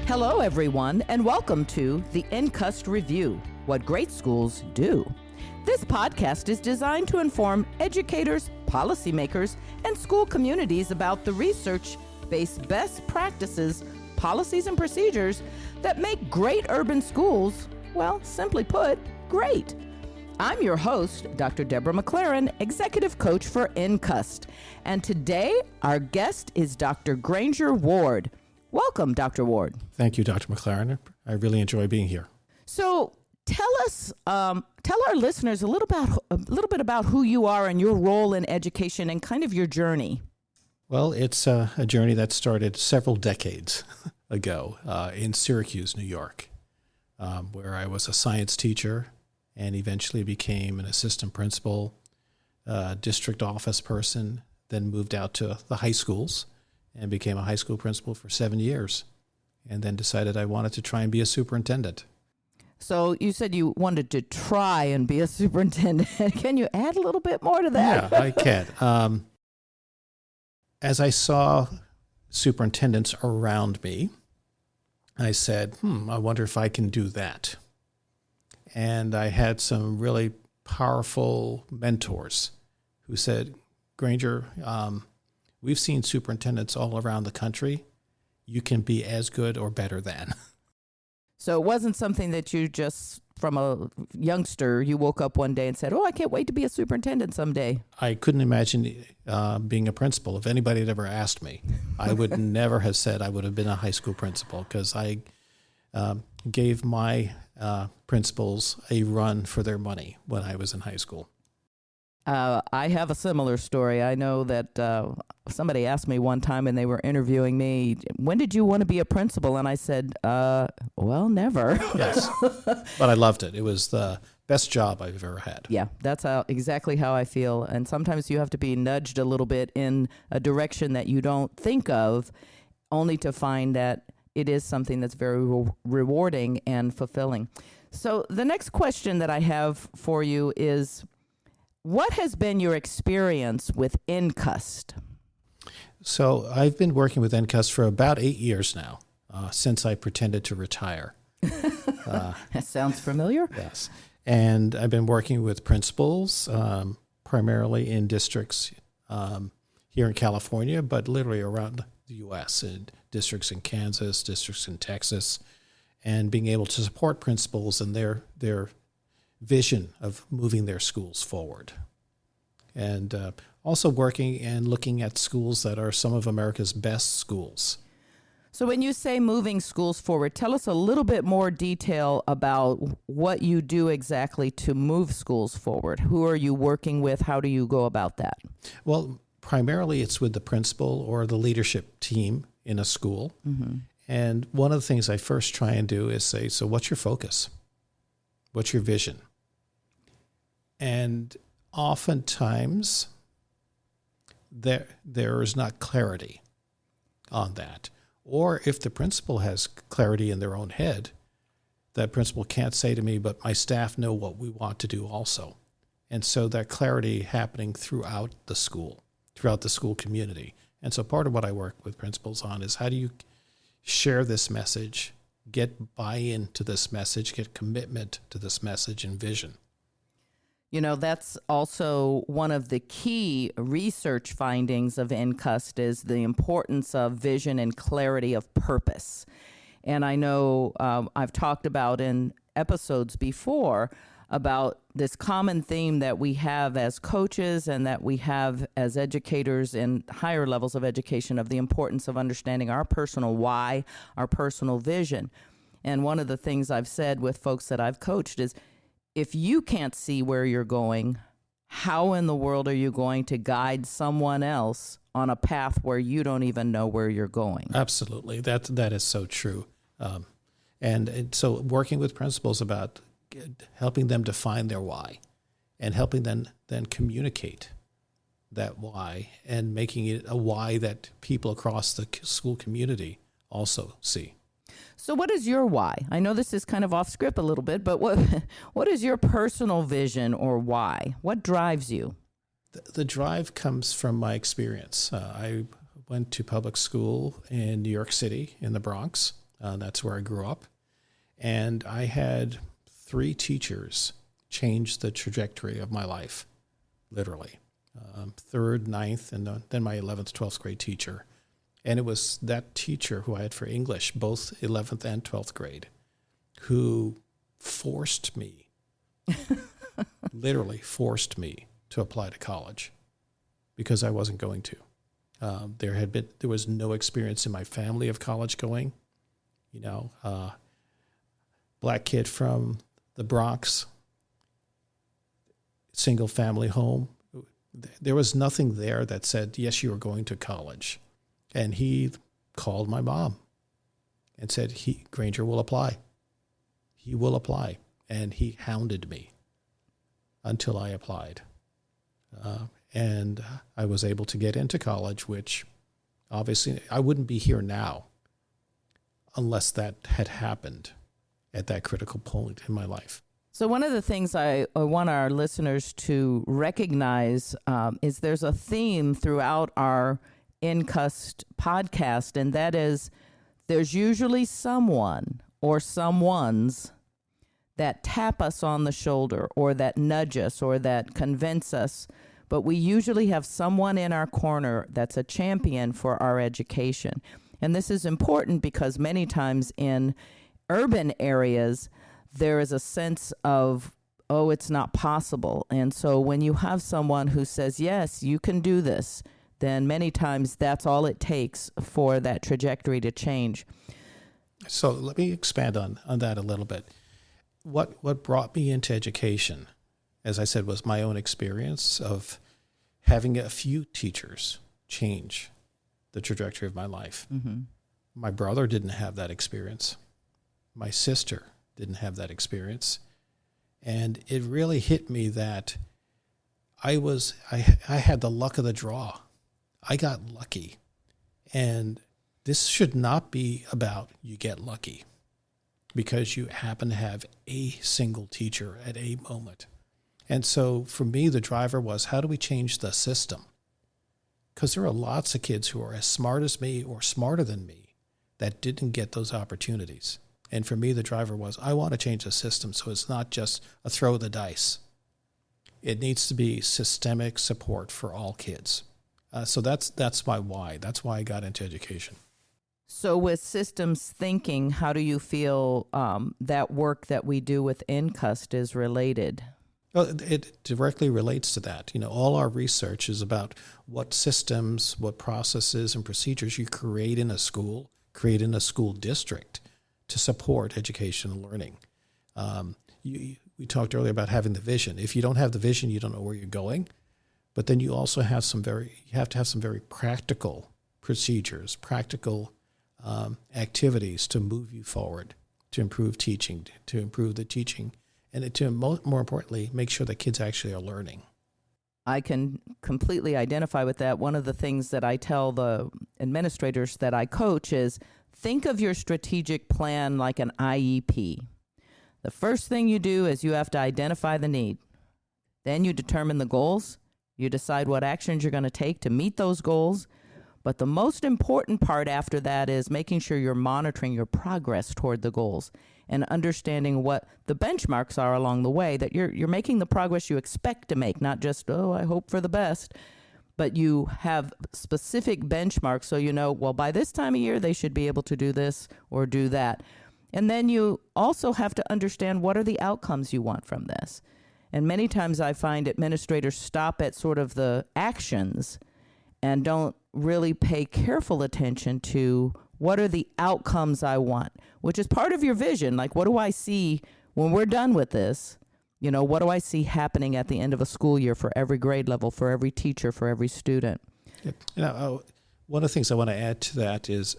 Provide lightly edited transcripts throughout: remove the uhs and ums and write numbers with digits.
Hello, everyone, and welcome to the NCUST Review, What Great Schools Do. This podcast is designed to inform educators, policymakers, and school communities about the research-based best practices, policies, and procedures that make great urban schools, well, simply put, great. I'm your host, Dr. Deborah McLaren, Executive Coach for NCUST, and today our guest is Dr. Granger Ward. Welcome, Dr. Ward. Thank you, Dr. McLaren. I really enjoy being here. So tell our listeners a little bit about who you are and your role in education and kind of your journey. Well, it's a journey that started several decades ago in Syracuse, New York, where I was a science teacher and eventually became an assistant principal, district office person, then moved out to the high schools and became a high school principal for 7 years, and then decided I wanted to try and be a superintendent. So you said you wanted to try and be a superintendent. Can you add a little bit more to that? Yeah, I can. As I saw superintendents around me, I said, I wonder if I can do that. And I had some really powerful mentors who said, Granger, we've seen superintendents all around the country. You can be as good or better than. So it wasn't something that you just, from a youngster, you woke up one day and said, I can't wait to be a superintendent someday. I couldn't imagine being a principal. If anybody had ever asked me, I would never have said I would have been a high school principal, because I gave my principals a run for their money when I was in high school. I have a similar story. I know that somebody asked me one time and they were interviewing me, when did you want to be a principal? And I said, well, never. Yes, but I loved it. It was the best job I've ever had. Yeah, that's exactly how I feel. And sometimes you have to be nudged a little bit in a direction that you don't think of, only to find that it is something that's very rewarding and fulfilling. So the next question that I have for you is, what has been your experience with NCUST? So I've been working with NCUST for about 8 years now, since I pretended to retire. That sounds familiar. Yes. And I've been working with principals, primarily in districts here in California, but literally around the U.S., in districts in Kansas, districts in Texas, and being able to support principals in their vision of moving their schools forward. And also working and looking at schools that are some of America's best schools. So when you say moving schools forward, tell us a little bit more detail about what you do exactly to move schools forward. Who are you working with? How do you go about that? Well, primarily it's with the principal or the leadership team in a school. Mm-hmm. And one of the things I first try and do is say, so what's your focus? What's your vision? And oftentimes there is not clarity on that. Or if the principal has clarity in their own head, that principal can't say to me, but my staff know what we want to do also. And so that clarity happening throughout the school community. And so part of what I work with principals on is, how do you share this message, get buy-in to this message, get commitment to this message and vision? You know, that's also one of the key research findings of NCUST, is the importance of vision and clarity of purpose. And I know I've talked about in episodes before about this common theme that we have as coaches and that we have as educators in higher levels of education, of the importance of understanding our personal why, our personal vision. And one of the things I've said with folks that I've coached is, if you can't see where you're going, how in the world are you going to guide someone else on a path where you don't even know where you're going? Absolutely. That is so true. And so working with principals about helping them define their why and helping them then communicate that why and making it a why that people across the school community also see. So what is your why? I know this is kind of off script a little bit, but what is your personal vision or why? What drives you? The drive comes from my experience. I went to public school in New York City, in the Bronx, That's where I grew up. And I had 3 teachers change the trajectory of my life, literally. 3rd, 9th, and then my 11th, 12th grade teacher. And it was that teacher who I had for English, both 11th and 12th grade, who forced me, literally forced me to apply to college because I wasn't going to. There was no experience in my family of college going. Black kid from the Bronx, single family home. There was nothing there that said, yes, you are going to college. And he called my mom and said, Granger will apply. He will apply. And he hounded me until I applied. And I was able to get into college, which obviously I wouldn't be here now unless that had happened at that critical point in my life. So one of the things I want our listeners to recognize is there's a theme throughout our InCust podcast, and that is there's usually someone or someones that tap us on the shoulder or that nudge us or that convince us, but we usually have someone in our corner that's a champion for our education. And this is important because many times in urban areas, there is a sense of, oh, it's not possible. And so when you have someone who says, yes, you can do this, then many times that's all it takes for that trajectory to change. So let me expand on that a little bit. What brought me into education, as I said, was my own experience of having a few teachers change the trajectory of my life. Mm-hmm. My brother didn't have that experience. My sister didn't have that experience. And it really hit me that I had the luck of the draw. I got lucky. And this should not be about you get lucky because you happen to have a single teacher at a moment. And so for me, the driver was, how do we change the system? Because there are lots of kids who are as smart as me or smarter than me that didn't get those opportunities. And for me, the driver was, I want to change the system so it's not just a throw of the dice. It needs to be systemic support for all kids. So that's my why. That's why I got into education. So with systems thinking, how do you feel that work that we do with InCust is related? Well, it directly relates to that. All our research is about what systems, what processes and procedures you create in a school district to support education and learning. We talked earlier about having the vision. If you don't have the vision, you don't know where you're going. But then you also have to have some very practical procedures, practical activities to move you forward, to improve teaching, to improve the teaching, and to more importantly, make sure that kids actually are learning. I can completely identify with that. One of the things that I tell the administrators that I coach is think of your strategic plan like an IEP. The first thing you do is you have to identify the need. Then you determine the goals. You decide what actions you're going to take to meet those goals. But the most important part after that is making sure you're monitoring your progress toward the goals and understanding what the benchmarks are along the way, that you're making the progress you expect to make, not just, I hope for the best, but you have specific benchmarks so you know, well, by this time of year, they should be able to do this or do that. And then you also have to understand what are the outcomes you want from this. And many times I find administrators stop at sort of the actions and don't really pay careful attention to what are the outcomes I want, which is part of your vision. Like, what do I see when we're done with this? What do I see happening at the end of a school year for every grade level, for every teacher, for every student? One of the things I want to add to that is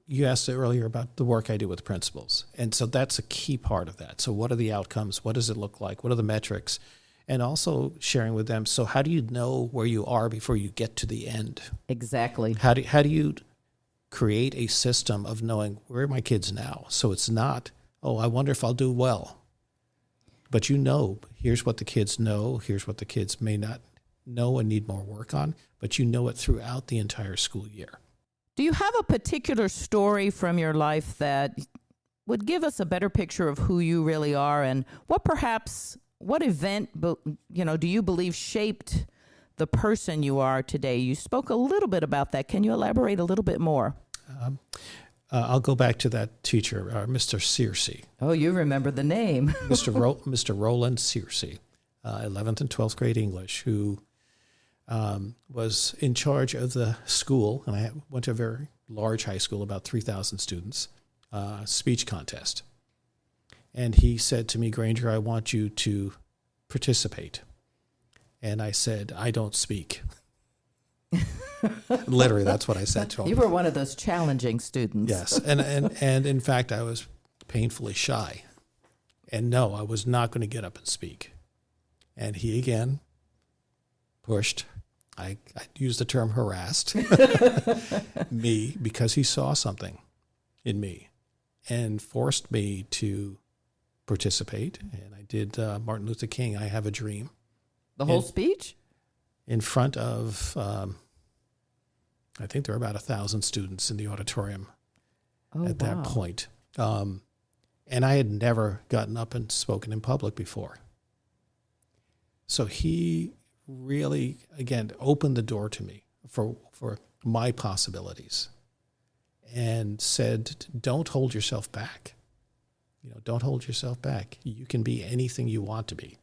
you asked earlier about the work I do with principals. And so that's a key part of that. So what are the outcomes? What does it look like? What are the metrics? And also sharing with them, so how do you know where you are before you get to the end? Exactly. How do you create a system of knowing where are my kids now? So it's not, I wonder if I'll do well. But here's what the kids know, here's what the kids may not know and need more work on, but you know it throughout the entire school year. Do you have a particular story from your life that would give us a better picture of who you really are, and what event, do you believe shaped the person you are today? You spoke a little bit about that. Can you elaborate a little bit more? I'll go back to that teacher, Mr. Searcy. Oh, you remember the name. Mr. Roland Searcy, 11th and 12th grade English, who was in charge of the school, and I went to a very large high school, about 3,000 students, speech contest. And he said to me, Granger, I want you to participate. And I said, I don't speak. Literally, that's what I said to him. You were one of those challenging students. Yes, and in fact, I was painfully shy. And no, I was not going to get up and speak. And he again pushed. I used the term harassed me because he saw something in me and forced me to participate. And I did Martin Luther King, I Have a Dream. The whole speech? In front of, I think there were about 1,000 students in the auditorium at that point. And I had never gotten up and spoken in public before. So he really, again, opened the door to me for my possibilities and said, don't hold yourself back. Don't hold yourself back. You can be anything you want to be.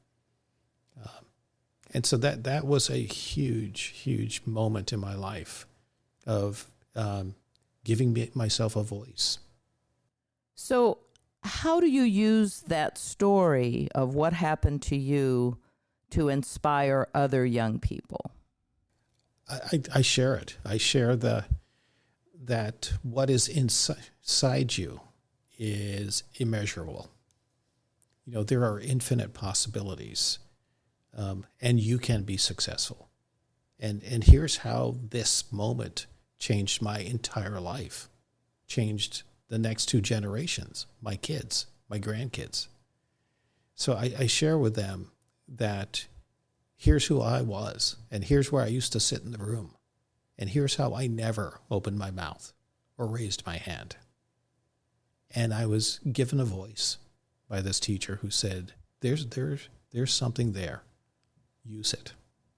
And so that was a huge, huge moment in my life of giving myself a voice. So how do you use that story of what happened to you to inspire other young people? I share it. I share that what is inside you is immeasurable. There are infinite possibilities. And you can be successful. And here's how this moment changed my entire life, changed the next 2 generations, my kids, my grandkids. So I share with them that here's who I was, and here's where I used to sit in the room, and here's how I never opened my mouth or raised my hand. And I was given a voice by this teacher who said, there's something there. Use it.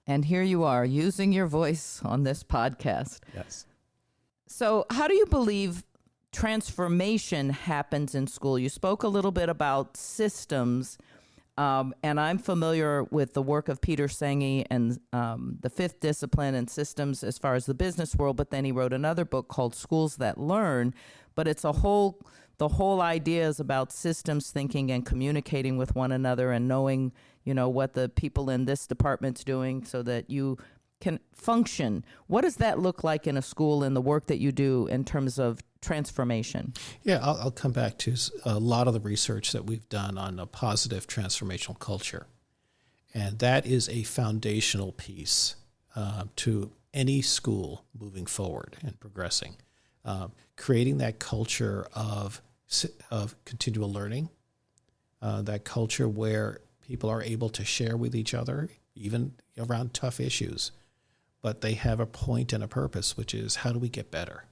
And here you are using your voice on this podcast. Yes. So how do you believe transformation happens in school? You spoke a little bit about systems, and I'm familiar with the work of Peter Senge and the 5th discipline and systems as far as the business world, but then he wrote another book called Schools That Learn, but it's the whole idea is about systems thinking and communicating with one another and knowing what the people in this department's doing so that you can function. What does that look like in a school in the work that you do in terms of transformation? Yeah, I'll come back to a lot of the research that we've done on a positive transformational culture. And that is a foundational piece to any school moving forward and progressing. Creating that culture of continual learning, that culture where people are able to share with each other, even around tough issues, but they have a point and a purpose, which is how do we get better?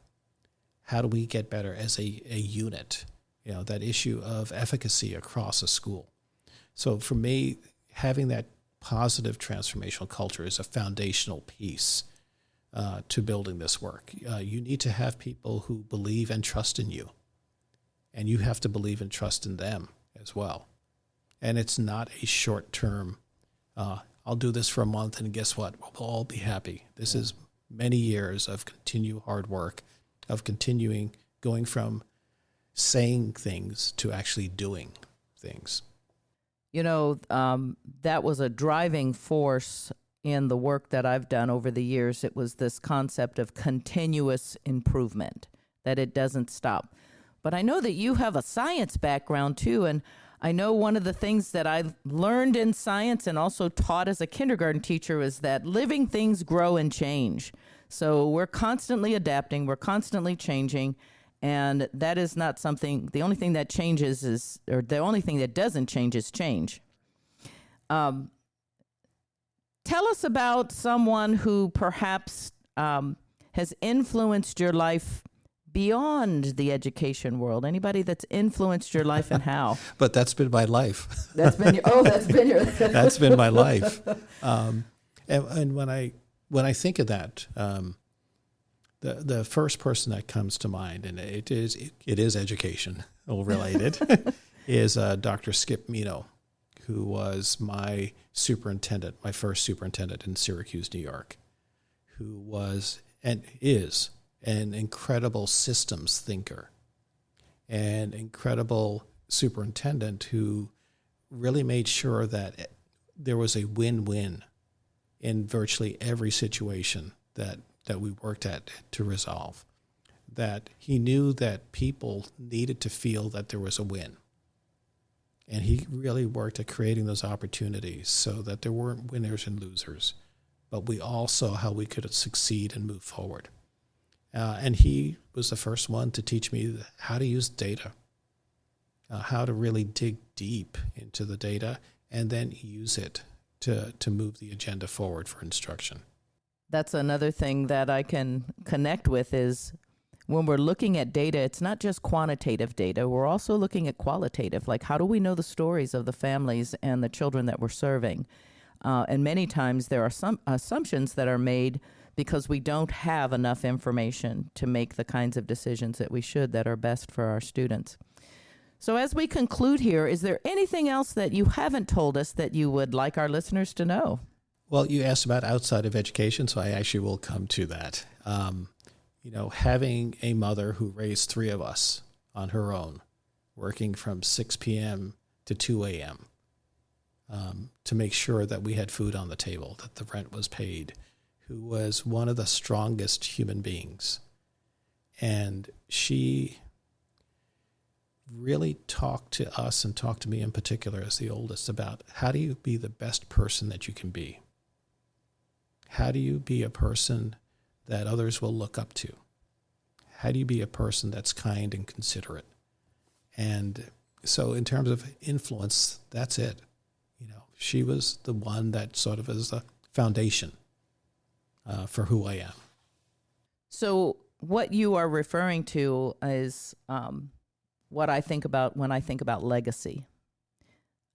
How do we get better as a unit? That issue of efficacy across a school. So for me, having that positive transformational culture is a foundational piece to building this work. You need to have people who believe and trust in you, and you have to believe and trust in them as well. And it's not a short-term, I'll do this for a month and guess what? We'll all be happy. This is many years of continued hard work, of going from saying things to actually doing things. That was a driving force in the work that I've done over the years. It was this concept of continuous improvement, that it doesn't stop. But I know that you have a science background too, and I know one of the things that I learned in science and also taught as a kindergarten teacher is that living things grow and change. So we're constantly adapting, we're constantly changing, and that is not something, the only thing that changes or the only thing that doesn't change is change. Tell us about someone who perhaps has influenced your life beyond the education world? Anybody that's influenced your life and how? But that's been my life. That's been your That's been my life. And when I think of that, the first person that comes to mind, and it is education related, is Dr. Skip Mino, who was my superintendent, my first superintendent in Syracuse, New York, who was and is an incredible systems thinker, an incredible superintendent who really made sure that there was a win-win in virtually every situation that we worked at to resolve. That he knew that people needed to feel that there was a win. And he really worked at creating those opportunities so that there weren't winners and losers, but we all saw how we could succeed and move forward. And he was the first one to teach me how to use data, how to really dig deep into the data and then use it to move the agenda forward for instruction. That's another thing that I can connect with is when we're looking at data, it's not just quantitative data. We're also looking at qualitative, like how do we know the stories of the families and the children that we're serving? And many times there are some assumptions that are made because we don't have enough information to make the kinds of decisions that we should that are best for our students. So as we conclude here, is there anything else that you haven't told us that you would like our listeners to know? Well, you asked about outside of education, so I actually will come to that. Having a mother who raised three of us on her own, working from 6 p.m. to 2 a.m. To make sure that we had food on the table, that the rent was paid, who was one of the strongest human beings. And she really talked to us and talked to me in particular as the oldest about how do you be the best person that you can be? How do you be a person that others will look up to? How do you be a person that's kind and considerate? And so in terms of influence, that's it. She was the one that sort of is the foundation for who I am. So what you are referring to is what I think about when I think about legacy.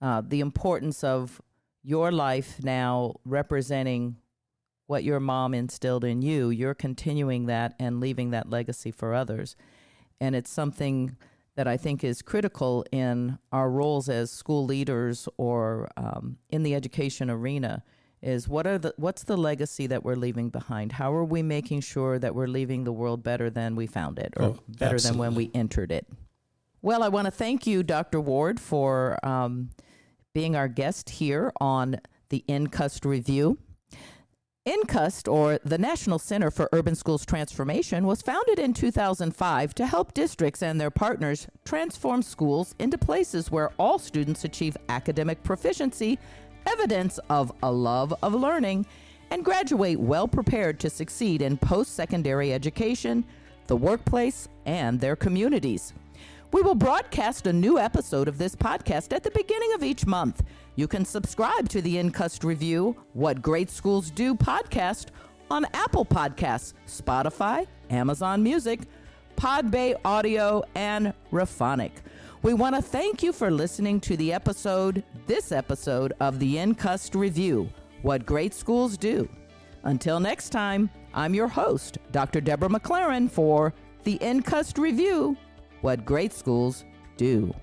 The importance of your life now representing what your mom instilled in you. You're continuing that and leaving that legacy for others. And it's something that I think is critical in our roles as school leaders or in the education arena is what's the legacy that we're leaving behind? How are we making sure that we're leaving the world better than we found it or better absolutely. than when we entered it? Well, I want to thank you, Dr. Ward, for being our guest here on the NCUST Review. NCUST, or the National Center for Urban Schools Transformation, was founded in 2005 to help districts and their partners transform schools into places where all students achieve academic proficiency, evidence of a love of learning, and graduate well prepared to succeed in post-secondary education, the workplace, and their communities. We will broadcast a new episode of this podcast at the beginning of each month. You can subscribe to the NCUST Review, What Great Schools Do podcast on Apple Podcasts, Spotify, Amazon Music, Podbay Audio, and Raphonic. We want to thank you for listening to this episode of the NCUST Review, What Great Schools Do. Until next time, I'm your host, Dr. Deborah McLaren for the NCUST Review, What Great Schools Do.